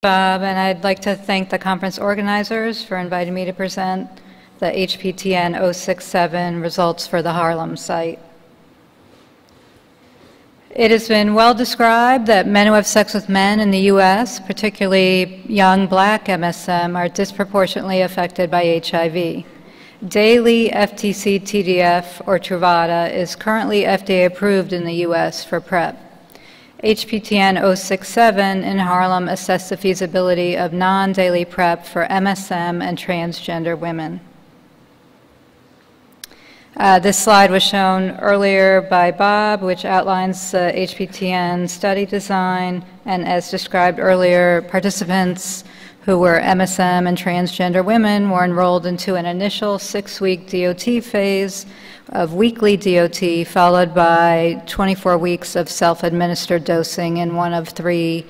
Bob, and I'd like to thank the conference organizers for inviting me to present the HPTN 067 results for the Harlem site. It has been well described that men who have sex with men in the U.S., particularly young black MSM, are disproportionately affected by HIV. Daily FTC-TDF, or Truvada, is currently FDA approved in the U.S. for PrEP. HPTN 067 in Harlem assessed the feasibility of non-daily PrEP for MSM and transgender women. This slide was shown earlier by Bob, which outlines the HPTN study design, and as described earlier, participants who were MSM and transgender women were enrolled into an initial 6-week DOT phase of weekly DOT, followed by 24 weeks of self-administered dosing in one of 3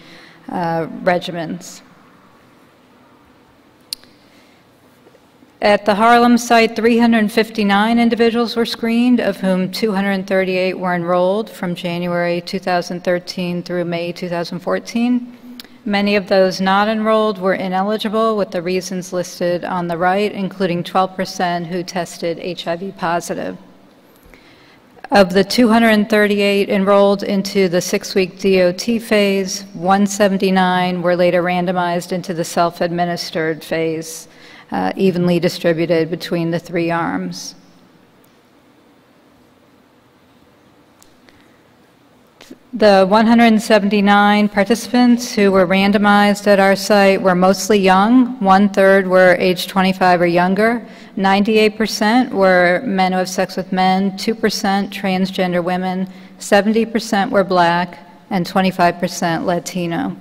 regimens. At the Harlem site, 359 individuals were screened, of whom 238 were enrolled from January 2013 through May 2014. Many of those not enrolled were ineligible, with the reasons listed on the right, including 12% who tested HIV positive. Of the 238 enrolled into the 6-week DOT phase, 179 were later randomized into the self-administered phase, evenly distributed between the 3 arms. The 179 participants who were randomized at our site were mostly young. 1/3 were age 25 or younger. 98% were men who have sex with men, 2% transgender women, 70% were black, and 25% Latino.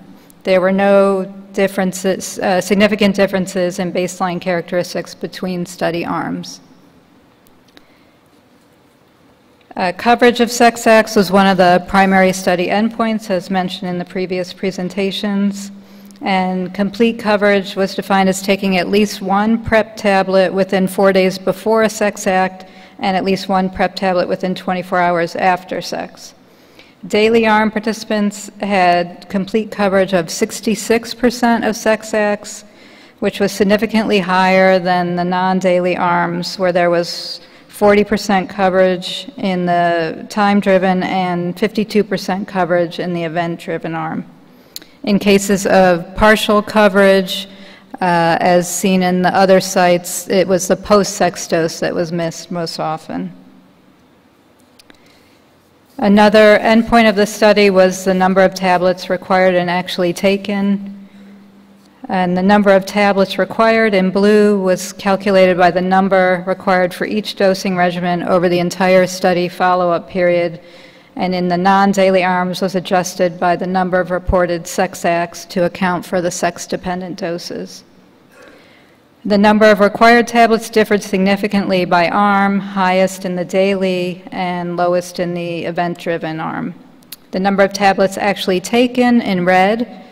There were no differences, significant differences in baseline characteristics between study arms. Coverage of sex acts was one of the primary study endpoints, as mentioned in the previous presentations, and complete coverage was defined as taking at least 1 PrEP tablet within 4 days before a sex act and at least 1 PrEP tablet within 24 hours after sex. Daily arm participants had complete coverage of 66% of sex acts, which was significantly higher than the non-daily arms, where there was 40% coverage in the time-driven and 52% coverage in the event-driven arm. In cases of partial coverage, as seen in the other sites, it was the post-sex dose that was missed most often. Another endpoint of the study was the number of tablets required and actually taken. And the number of tablets required in blue was calculated by the number required for each dosing regimen over the entire study follow-up period, and in the non-daily arms was adjusted by the number of reported sex acts to account for the sex-dependent doses. The number of required tablets differed significantly by arm, highest in the daily and lowest in the event-driven arm. The number of tablets actually taken in red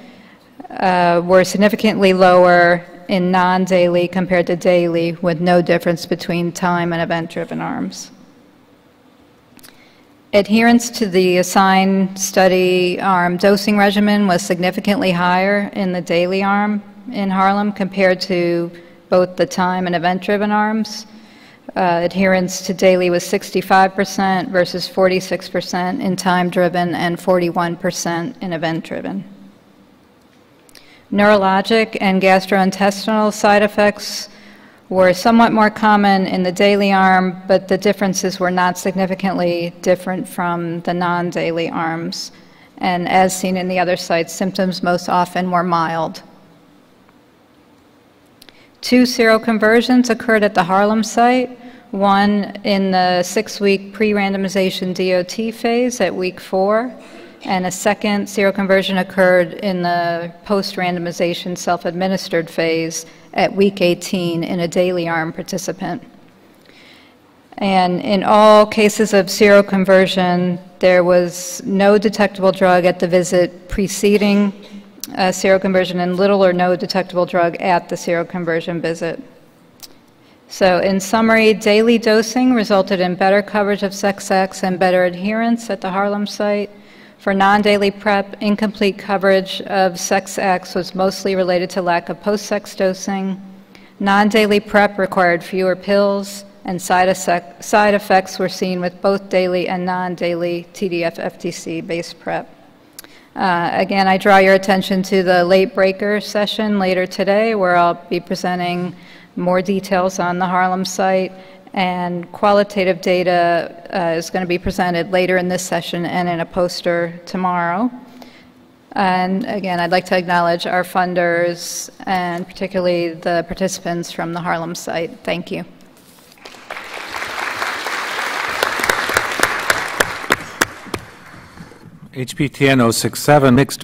were significantly lower in non-daily compared to daily, with no difference between time and event-driven arms. Adherence to the assigned study arm dosing regimen was significantly higher in the daily arm in Harlem compared to both the time and event-driven arms. Adherence to daily was 65% versus 46% in time-driven and 41% in event-driven. Neurologic and gastrointestinal side effects were somewhat more common in the daily arm, but the differences were not significantly different from the non-daily arms. And as seen in the other sites, symptoms most often were mild. 2 seroconversions occurred at the Harlem site, one in the 6-week pre-randomization DOT phase at week 4, and a second seroconversion occurred in the post-randomization self-administered phase at week 18 in a daily arm participant. And in all cases of seroconversion, there was no detectable drug at the visit preceding seroconversion and little or no detectable drug at the seroconversion visit. So in summary, daily dosing resulted in better coverage of sex acts and better adherence at the Harlem site, For non-daily PrEP, incomplete coverage of sex acts was mostly related to lack of post-sex dosing. Non-daily PrEP required fewer pills, and side effects were seen with both daily and non-daily TDF-FTC-based PrEP. Again, I draw your attention to the late breaker session later today, where I'll be presenting more details on the Harlem site, and qualitative data is going to be presented later in this session and in a poster tomorrow. And again, I'd like to acknowledge our funders and particularly the participants from the Harlem site. Thank you. HPTN 067 mixed